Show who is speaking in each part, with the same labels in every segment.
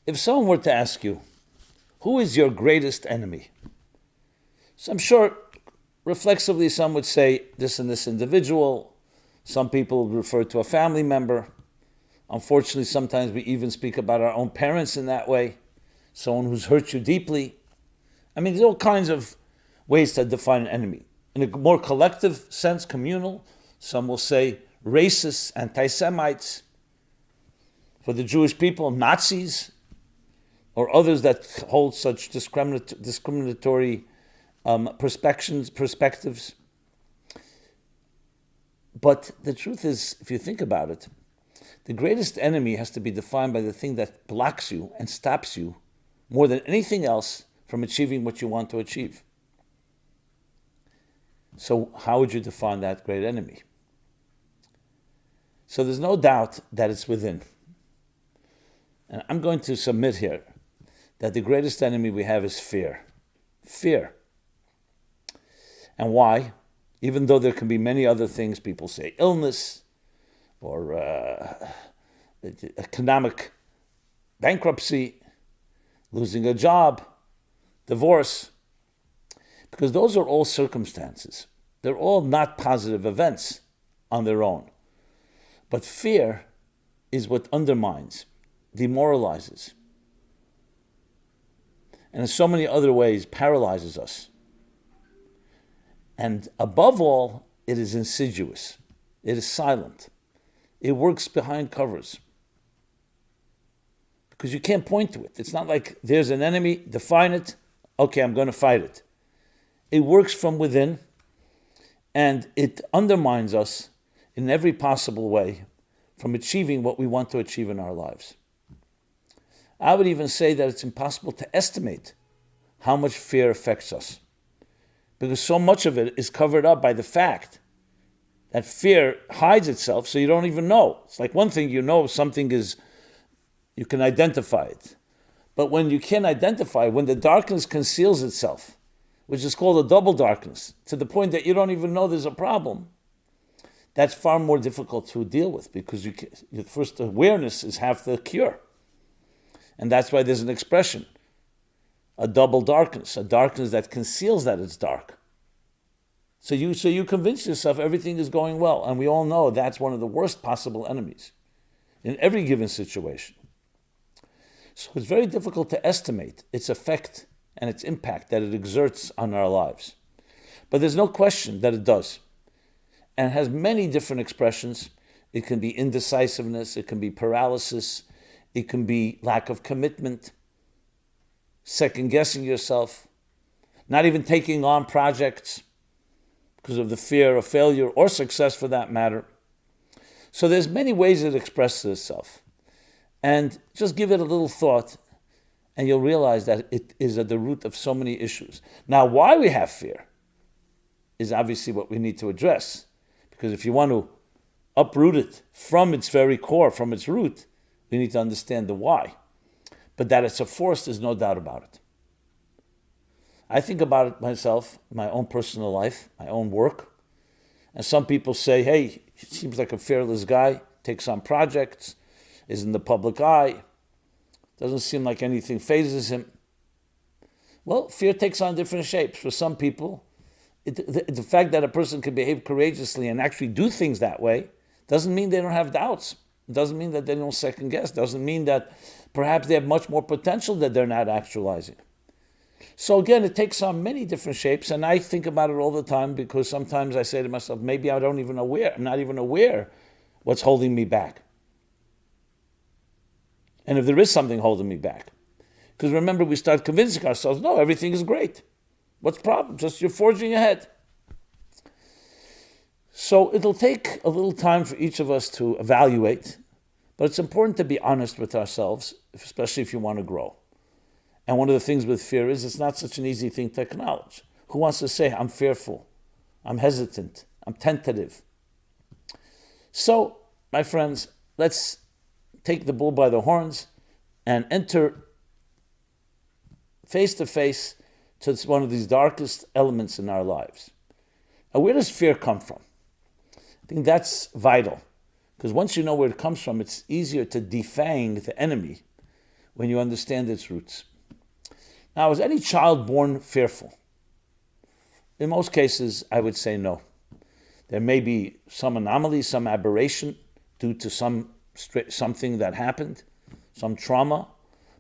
Speaker 1: If someone were to ask you, who is your greatest enemy? So I'm sure reflexively some would say this and this individual. Some people would refer to a family member. Unfortunately, sometimes we even speak about our own parents in that way. Someone who's hurt you deeply. I mean, there's all kinds of ways to define an enemy. In a more collective sense, communal, some will say racists, anti-Semites. For the Jewish people, Nazis, or others that hold such discriminatory perspectives. But the truth is, if you think about it, the greatest enemy has to be defined by the thing that blocks you and stops you more than anything else from achieving what you want to achieve. So how would you define that great enemy? So there's no doubt that it's within. And I'm going to submit here that the greatest enemy we have is fear. Fear. And why? Even though there can be many other things, people say illness or economic bankruptcy, losing a job, divorce, because those are all circumstances. They're all not positive events on their own. But fear is what undermines, demoralizes, and in so many other ways paralyzes us. And above all, it is insidious. It is silent. It works behind covers. Because you can't point to it. It's not like there's an enemy, define it, okay, I'm going to fight it. It works from within, and it undermines us in every possible way from achieving what we want to achieve in our lives. I would even say that it's impossible to estimate how much fear affects us, because so much of it is covered up by the fact that fear hides itself so you don't even know. It's like one thing you know something is, you can identify it. But when you can't identify, when the darkness conceals itself, which is called a double darkness, to the point that you don't even know there's a problem, that's far more difficult to deal with, because your first awareness is half the cure. And that's why there's an expression, a double darkness, a darkness that conceals that it's dark. So you convince yourself everything is going well, and we all know that's one of the worst possible enemies in every given situation. So it's very difficult to estimate its effect and its impact that it exerts on our lives. But there's no question that it does. And it has many different expressions. It can be indecisiveness, it can be paralysis, it can be lack of commitment, second-guessing yourself, not even taking on projects because of the fear of failure or success for that matter. So there's many ways it expresses itself. And just give it a little thought, and you'll realize that it is at the root of so many issues. Now, why we have fear is obviously what we need to address. Because if you want to uproot it from its very core, from its root, we need to understand the why. But that it's a force, there's no doubt about it. I think about it myself, my own personal life, my own work. And some people say, hey, he seems like a fearless guy, takes on projects, is in the public eye, doesn't seem like anything phases him. Well, fear takes on different shapes. For some people, the fact that a person can behave courageously and actually do things that way doesn't mean they don't have doubts. It doesn't mean that they don't second guess. It doesn't mean that perhaps they have much more potential that they're not actualizing. So again, it takes on many different shapes, and I think about it all the time, because sometimes I say to myself, maybe I'm not even aware what's holding me back. And if there is something holding me back. Because remember, we start convincing ourselves, no, everything is great. What's the problem? Just you're forging ahead. So it'll take a little time for each of us to evaluate, but it's important to be honest with ourselves, especially if you want to grow. And one of the things with fear is it's not such an easy thing to acknowledge. Who wants to say, I'm fearful, I'm hesitant, I'm tentative? So, my friends, let's take the bull by the horns and enter face to face to one of these darkest elements in our lives. Now, where does fear come from? I think that's vital, because once you know where it comes from, it's easier to defang the enemy when you understand its roots. Now, is any child born fearful? In most cases, I would say no. There may be some anomaly, some aberration due to something that happened, some trauma.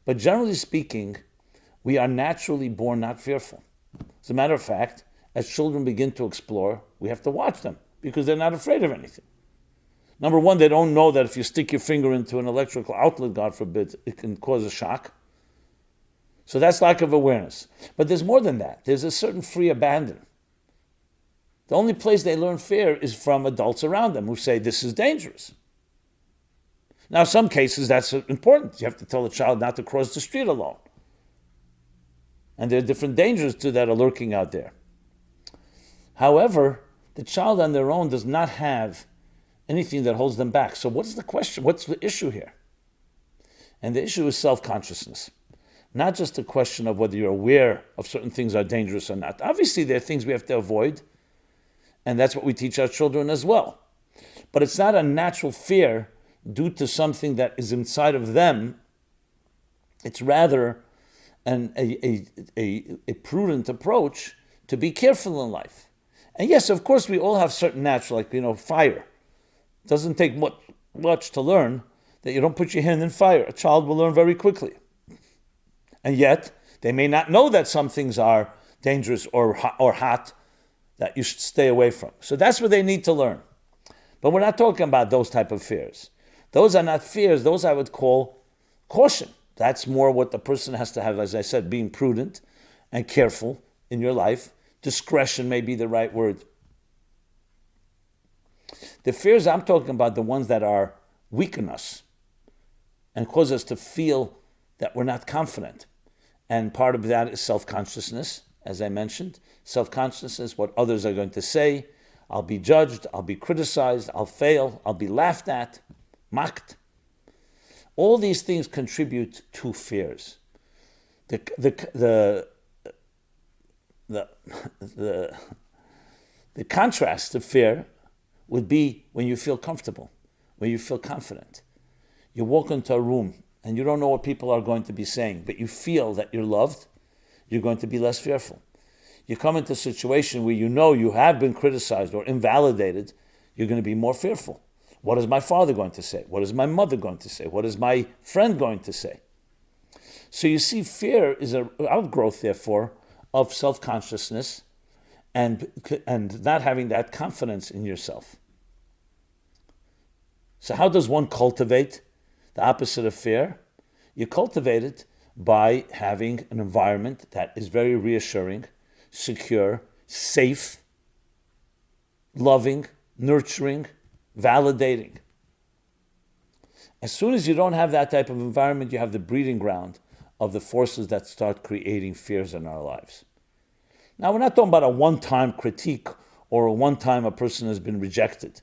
Speaker 1: But generally speaking, we are naturally born not fearful. As a matter of fact, as children begin to explore, we have to watch them because they're not afraid of anything. Number one, they don't know that if you stick your finger into an electrical outlet, God forbid, it can cause a shock. So that's lack of awareness. But there's more than that. There's a certain free abandon. The only place they learn fear is from adults around them who say, this is dangerous. Now, in some cases, that's important. You have to tell a child not to cross the street alone. And there are different dangers that are lurking out there. However, the child on their own does not have anything that holds them back. So what's the question? What's the issue here? And the issue is self-consciousness. Not just a question of whether you're aware of certain things are dangerous or not. Obviously, there are things we have to avoid, and that's what we teach our children as well. But it's not a natural fear due to something that is inside of them. It's rather a prudent approach to be careful in life. And yes, of course, we all have certain natural, fire. It doesn't take much to learn that you don't put your hand in fire. A child will learn very quickly. And yet, they may not know that some things are dangerous or hot that you should stay away from. So that's what they need to learn. But we're not talking about those type of fears. Those are not fears. Those I would call caution. That's more what the person has to have, as I said, being prudent and careful in your life. Discretion may be the right word. The fears I'm talking about, the ones that are weaken us and cause us to feel that we're not confident. And part of that is self-consciousness, as I mentioned. Self-consciousness, what others are going to say. I'll be judged, I'll be criticized, I'll fail, I'll be laughed at, mocked. All these things contribute to fears. The contrast to fear would be when you feel comfortable, when you feel confident. You walk into a room and you don't know what people are going to be saying, but you feel that you're loved, you're going to be less fearful. You come into a situation where you know you have been criticized or invalidated, you're going to be more fearful. What is my father going to say? What is my mother going to say? What is my friend going to say? So you see, fear is an outgrowth, therefore, of self-consciousness and not having that confidence in yourself. So how does one cultivate the opposite of fear? You cultivate it by having an environment that is very reassuring, secure, safe, loving, nurturing, validating. As soon as you don't have that type of environment, you have the breeding ground of the forces that start creating fears in our lives. Now, we're not talking about a one-time critique or a one-time a person has been rejected.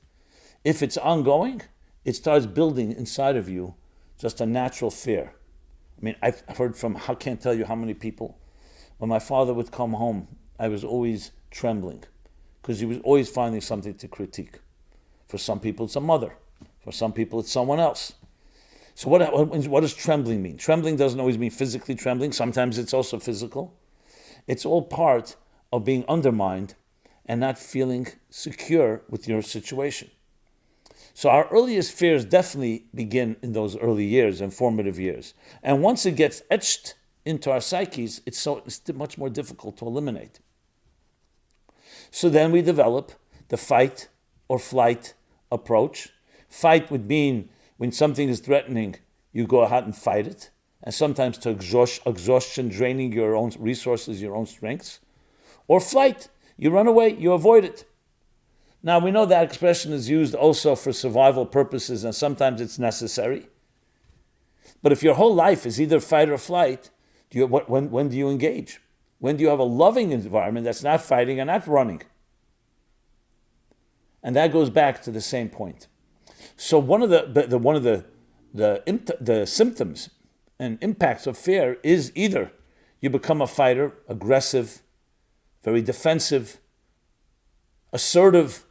Speaker 1: If it's ongoing, it starts building inside of you just a natural fear. I mean, I've heard from, I can't tell you how many people, when my father would come home, I was always trembling because he was always finding something to critique. For some people, it's a mother. For some people, it's someone else. So what does trembling mean? Trembling doesn't always mean physically trembling. Sometimes it's also physical. It's all part of being undermined and not feeling secure with your situation. So our earliest fears definitely begin in those early years and formative years. And once it gets etched into our psyches, it's much more difficult to eliminate. So then we develop the fight or flight approach. Fight would mean when something is threatening, you go out and fight it. And sometimes to exhaustion, draining your own resources, your own strengths. Or flight, you run away, you avoid it. Now, we know that expression is used also for survival purposes, and sometimes it's necessary. But if your whole life is either fight or flight, when do you engage? When do you have a loving environment that's not fighting and not running? And that goes back to the same point. So one of the symptoms and impacts of fear is either you become a fighter, aggressive, very defensive, assertive,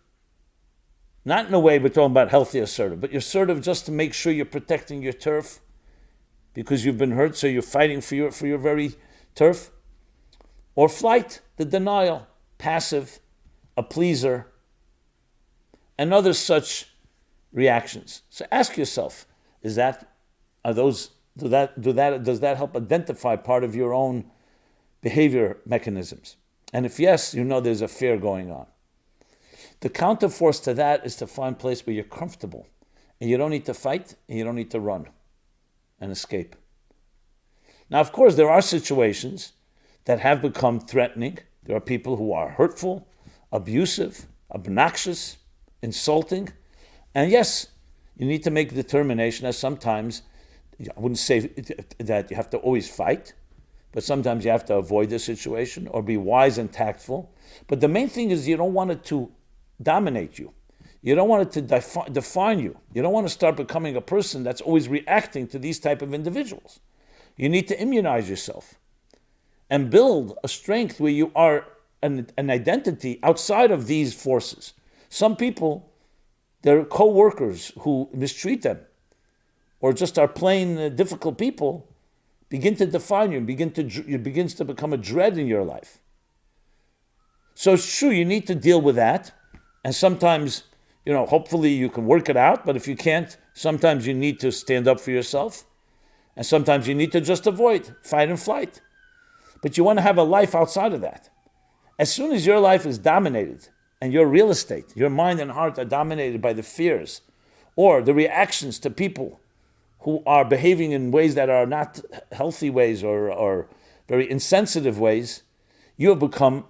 Speaker 1: not in a way we're talking about healthy assertive, but you're assertive just to make sure you're protecting your turf because you've been hurt, so you're fighting for your very turf. Or flight, the denial, passive, a pleaser, and other such reactions. So ask yourself, does that help identify part of your own behavior mechanisms? And if yes, you know there's a fear going on. The counterforce to that is to find a place where you're comfortable and you don't need to fight and you don't need to run and escape. Now, of course, there are situations that have become threatening. There are people who are hurtful, abusive, obnoxious, insulting. And yes, you need to make a determination that sometimes, I wouldn't say that you have to always fight, but sometimes you have to avoid the situation or be wise and tactful. But the main thing is you don't want it to dominate you. You don't want it to define you. You don't want to start becoming a person that's always reacting to these type of individuals. You need to immunize yourself and build a strength where you are an identity outside of these forces. Some people, they're co-workers who mistreat them or just are plain difficult people, begin to define you and it begins to become a dread in your life. So it's true, you need to deal with that. And sometimes, hopefully you can work it out. But if you can't, sometimes you need to stand up for yourself. And sometimes you need to just avoid fight and flight. But you want to have a life outside of that. As soon as your life is dominated and your real estate, your mind and heart are dominated by the fears or the reactions to people who are behaving in ways that are not healthy ways or very insensitive ways, you have become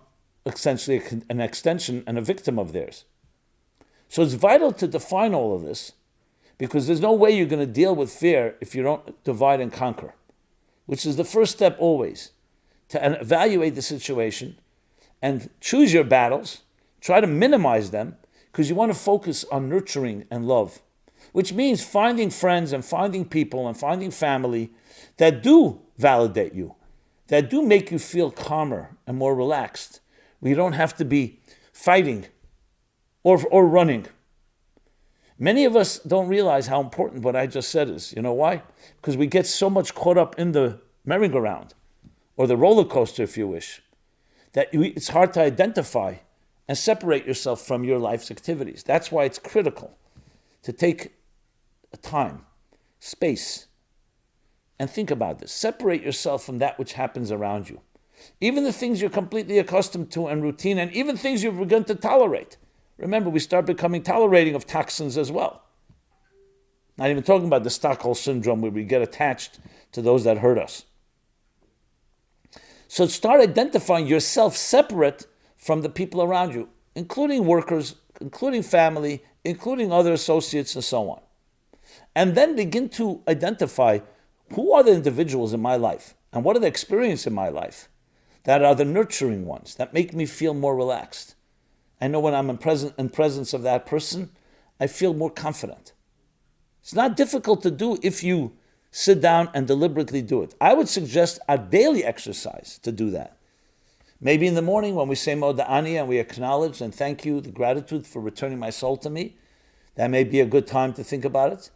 Speaker 1: essentially an extension and a victim of theirs. So it's vital to define all of this, because there's no way you're going to deal with fear if you don't divide and conquer, which is the first step always, to evaluate the situation and choose your battles, try to minimize them, because you want to focus on nurturing and love, which means finding friends and finding people and finding family that do validate you, that do make you feel calmer and more relaxed. We don't have to be fighting or running. Many of us don't realize how important what I just said is. You know why? Because we get so much caught up in the merry-go-round, or the roller coaster, if you wish, that it's hard to identify and separate yourself from your life's activities. That's why it's critical to take time, space, and think about this. Separate yourself from that which happens around you. Even the things you're completely accustomed to and routine, and even things you've begun to tolerate. Remember, we start becoming tolerating of toxins as well. Not even talking about the Stockholm syndrome where we get attached to those that hurt us. So start identifying yourself separate from the people around you, including workers, including family, including other associates, and so on. And then begin to identify who are the individuals in my life and what are the experiences in my life that are the nurturing ones, that make me feel more relaxed. I know when I'm in presence of that person, I feel more confident. It's not difficult to do if you sit down and deliberately do it. I would suggest a daily exercise to do that. Maybe in the morning when we say Moda'ani and we acknowledge and thank you, the gratitude for returning my soul to me, that may be a good time to think about it.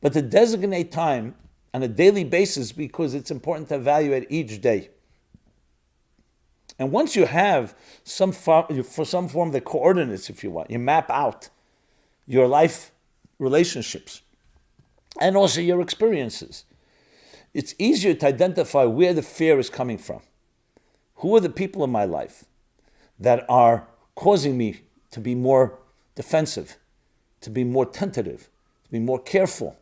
Speaker 1: But to designate time on a daily basis, because it's important to evaluate each day. And once you have some form of the coordinates, if you want, you map out your life relationships and also your experiences. It's easier to identify where the fear is coming from. Who are the people in my life that are causing me to be more defensive, to be more tentative, to be more careful?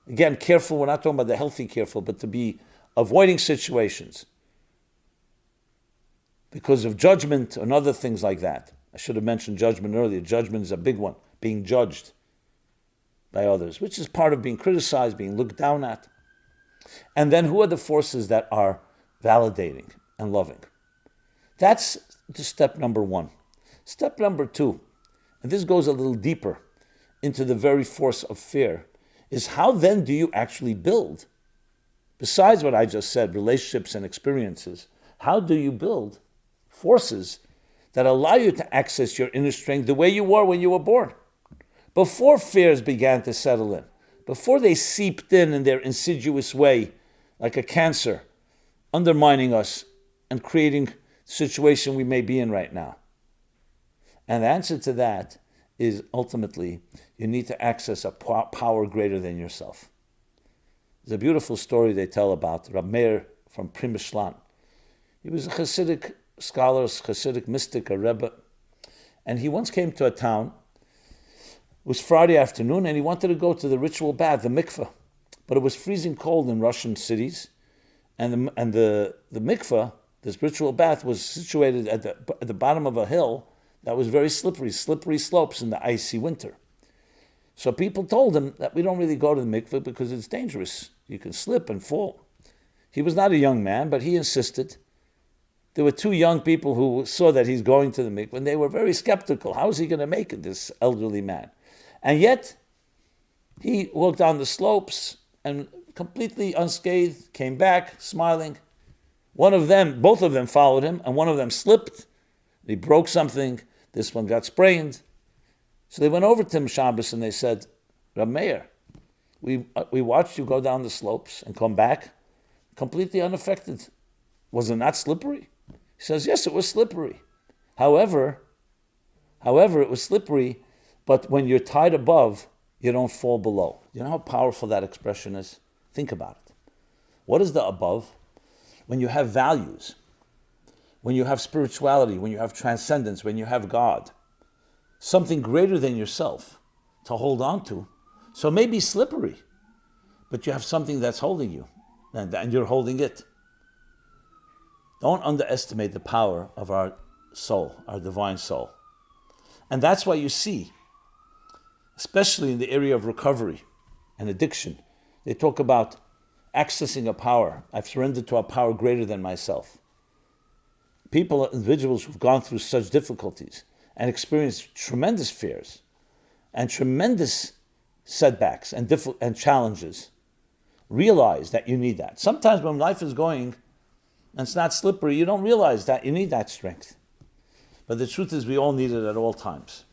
Speaker 1: Again, careful, we're not talking about the healthy careful, but to be avoiding situations because of judgment and other things like that. I should have mentioned judgment earlier. Judgment is a big one, being judged by others, which is part of being criticized, being looked down at. And then who are the forces that are validating and loving? That's the step number one. Step number two, and this goes a little deeper into the very force of fear, is how then do you actually build, besides what I just said, relationships and experiences, how do you build forces that allow you to access your inner strength the way you were when you were born? Before fears began to settle in, before they seeped in their insidious way like a cancer, undermining us and creating the situation we may be in right now? And the answer to that is ultimately you need to access a power greater than yourself. There's a beautiful story they tell about Rab Meir from Primishlan. He was a Hasidic scholar, Hasidic mystic, a Rebbe, and he once came to a town. It was Friday afternoon, and he wanted to go to the ritual bath, the mikveh, but it was freezing cold in Russian cities, and the mikveh, this ritual bath, was situated at the bottom of a hill that was very slippery slopes in the icy winter. So people told him that we don't really go to the mikveh because it's dangerous. You can slip and fall. He was not a young man, but he insisted. There were two young people who saw that he's going to the mikveh, and they were very skeptical. How is he going to make it, this elderly man? And yet, he walked down the slopes and completely unscathed, came back smiling. Both of them followed him, and one of them slipped. He broke something. This one got sprained. So they went over to him Shabbos and they said, Rab Meir, we watched you go down the slopes and come back completely unaffected. Was it not slippery? He says, yes, it was slippery. However, it was slippery, but when you're tied above, you don't fall below. You know how powerful that expression is? Think about it. What is the above? When you have values, when you have spirituality, when you have transcendence, when you have God, something greater than yourself to hold on to. So it may be slippery, but you have something that's holding you, and you're holding it. Don't underestimate the power of our soul, our divine soul. And that's why you see, especially in the area of recovery and addiction, they talk about accessing a power. I've surrendered to a power greater than myself. Individuals who've gone through such difficulties and experienced tremendous fears and tremendous setbacks and challenges, realize that you need that. Sometimes when life is going and it's not slippery, you don't realize that you need that strength. But the truth is we all need it at all times.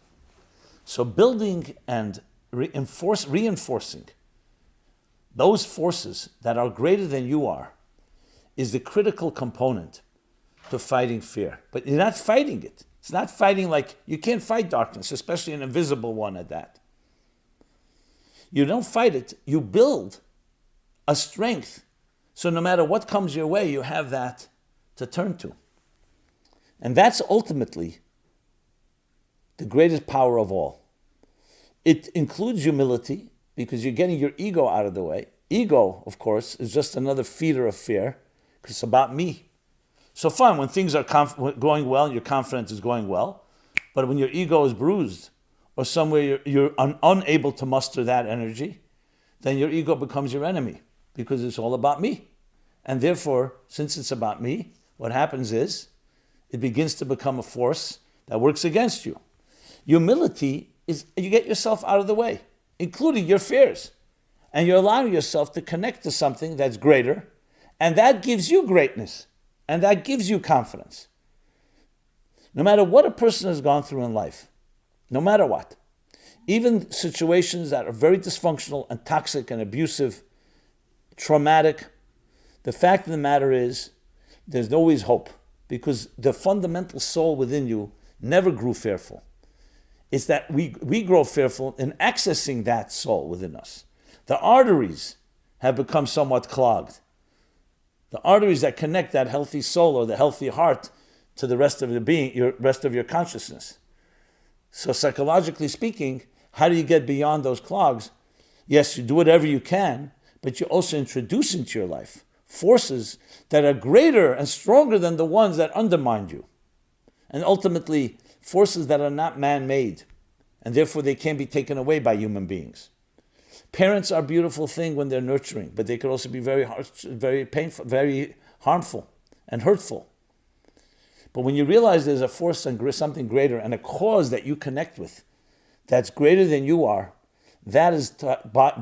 Speaker 1: So building and reinforcing those forces that are greater than you are is the critical component to fighting fear. But you're not fighting it. It's not fighting like, you can't fight darkness, especially an invisible one at that. You don't fight it, you build a strength. So no matter what comes your way, you have that to turn to. And that's ultimately the greatest power of all. It includes humility, because you're getting your ego out of the way. Ego, of course, is just another feeder of fear, because it's about me. So fine, when things are going well, your confidence is going well, but when your ego is bruised, or somewhere you're unable to muster that energy, then your ego becomes your enemy, because it's all about me. And therefore, since it's about me, what happens is, it begins to become a force that works against you. Humility is you get yourself out of the way, including your fears. And you're allowing yourself to connect to something that's greater, and that gives you greatness, and that gives you confidence. No matter what a person has gone through in life, no matter what, even situations that are very dysfunctional and toxic and abusive, traumatic, the fact of the matter is, there's always hope, because the fundamental soul within you never grew fearful. It's that we grow fearful in accessing that soul within us. The arteries have become somewhat clogged. The arteries that connect that healthy soul or the healthy heart to the rest of the being, rest of your consciousness. So psychologically speaking, how do you get beyond those clogs? Yes, you do whatever you can, but you also introduce into your life forces that are greater and stronger than the ones that undermined you. And ultimately, forces that are not man-made, and therefore they can't be taken away by human beings. Parents are a beautiful thing when they're nurturing, but they could also be very harsh, very painful, very harmful and hurtful. But when you realize there's a force and something greater and a cause that you connect with that's greater than you are, that is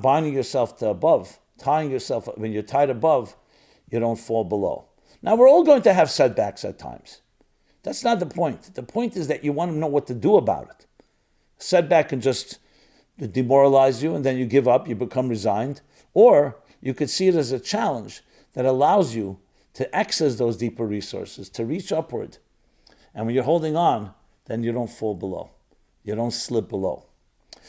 Speaker 1: binding yourself to above, tying yourself up. When you're tied above, you don't fall below. Now, we're all going to have setbacks at times. That's not the point. The point is that you want to know what to do about it. Setback can just demoralize you, and then you give up, you become resigned. Or you could see it as a challenge that allows you to access those deeper resources, to reach upward. And when you're holding on, then you don't fall below. You don't slip below.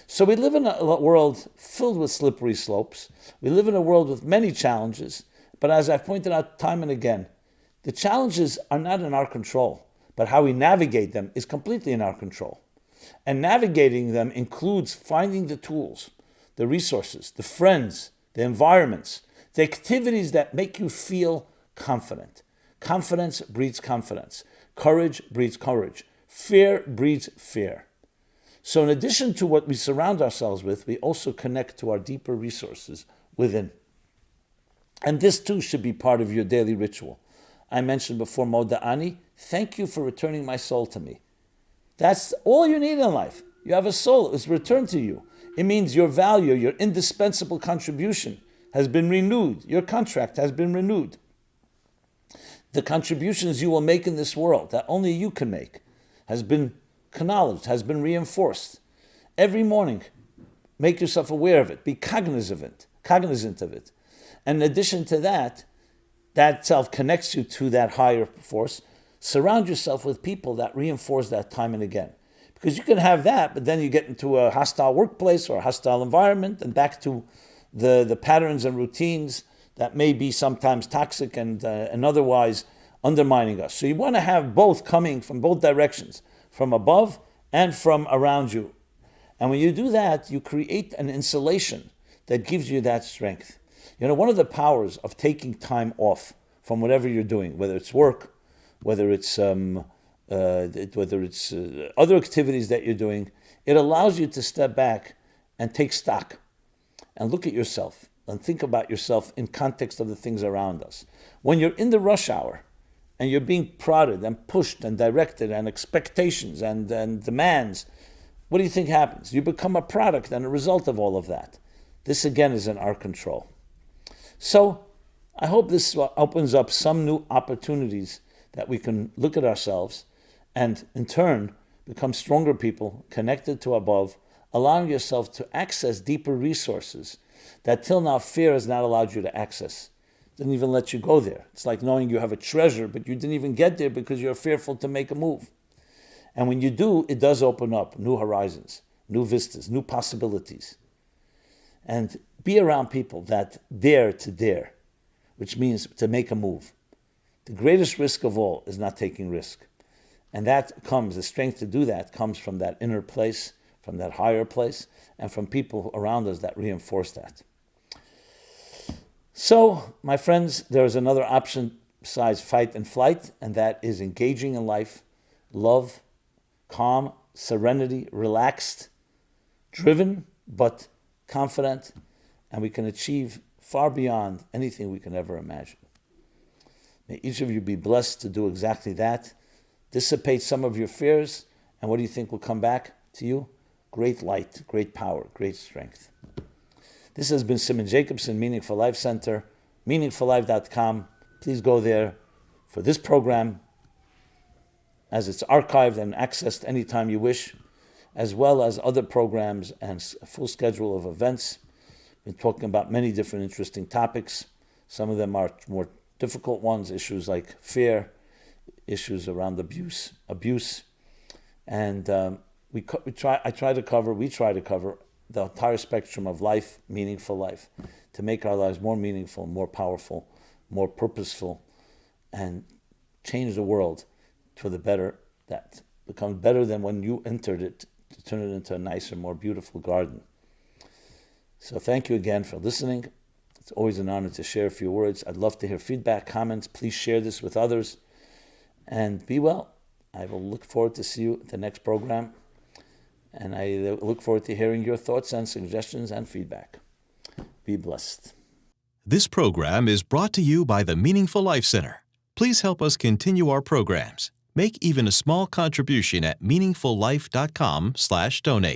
Speaker 1: So we live in a world filled with slippery slopes. We live in a world with many challenges. But as I've pointed out time and again, the challenges are not in our control, but how we navigate them is completely in our control. And navigating them includes finding the tools, the resources, the friends, the environments, the activities that make you feel confident. Confidence breeds confidence. Courage breeds courage. Fear breeds fear. So in addition to what we surround ourselves with, we also connect to our deeper resources within. And this too should be part of your daily ritual. I mentioned before, Moda'ani, thank you for returning my soul to me. That's all you need in life. You have a soul, it's returned to you. It means your value, your indispensable contribution has been renewed. Your contract has been renewed. The contributions you will make in this world that only you can make has been acknowledged, has been reinforced. Every morning, make yourself aware of it. Be cognizant of it. And in addition to that, that self connects you to that higher force. Surround yourself with people that reinforce that time and again. Because you can have that, but then you get into a hostile workplace or a hostile environment and back to the patterns and routines that may be sometimes toxic and otherwise undermining us. So you want to have both coming from both directions, from above and from around you. And when you do that, you create an insulation that gives you that strength. You know, one of the powers of taking time off from whatever you're doing, whether it's work, whether it's other activities that you're doing, it allows you to step back and take stock and look at yourself and think about yourself in context of the things around us. When you're in the rush hour and you're being prodded and pushed and directed and expectations and demands, what do you think happens? You become a product and a result of all of that. This again is in our control. So I hope this opens up some new opportunities that we can look at ourselves and in turn become stronger people connected to above, allowing yourself to access deeper resources that till now fear has not allowed you to access. Didn't even let you go there. It's like knowing you have a treasure, but you didn't even get there because you're fearful to make a move. And when you do, it does open up new horizons, new vistas, new possibilities. And be around people that dare to dare, which means to make a move. The greatest risk of all is not taking risk. And that comes, the strength to do that comes from that inner place, from that higher place, and from people around us that reinforce that. So, my friends, there is another option besides fight and flight, and that is engaging in life, love, calm, serenity, relaxed, driven, but confident, and we can achieve far beyond anything we can ever imagine. May each of you be blessed to do exactly that. Dissipate some of your fears, and what do you think will come back to you? Great light, great power, great strength. This has been Simon Jacobson, Meaningful Life Center, meaningfullife.com. Please go there for this program, as it's archived and accessed anytime you wish, as well as other programs and a full schedule of events. We're talking about many different interesting topics. Some of them are more difficult ones, issues like fear, issues around abuse, and we try to cover the entire spectrum of life, meaningful life, to make our lives more meaningful, more powerful, more purposeful, and change the world for the better, that becomes better than when you entered it, to turn it into a nicer, more beautiful garden. So thank you again for listening. It's always an honor to share a few words. I'd love to hear feedback, comments. Please share this with others. And be well. I will look forward to see you at the next program. And I look forward to hearing your thoughts and suggestions and feedback. Be blessed.
Speaker 2: This program is brought to you by the Meaningful Life Center. Please help us continue our programs. Make even a small contribution at meaningfullife.com/donate.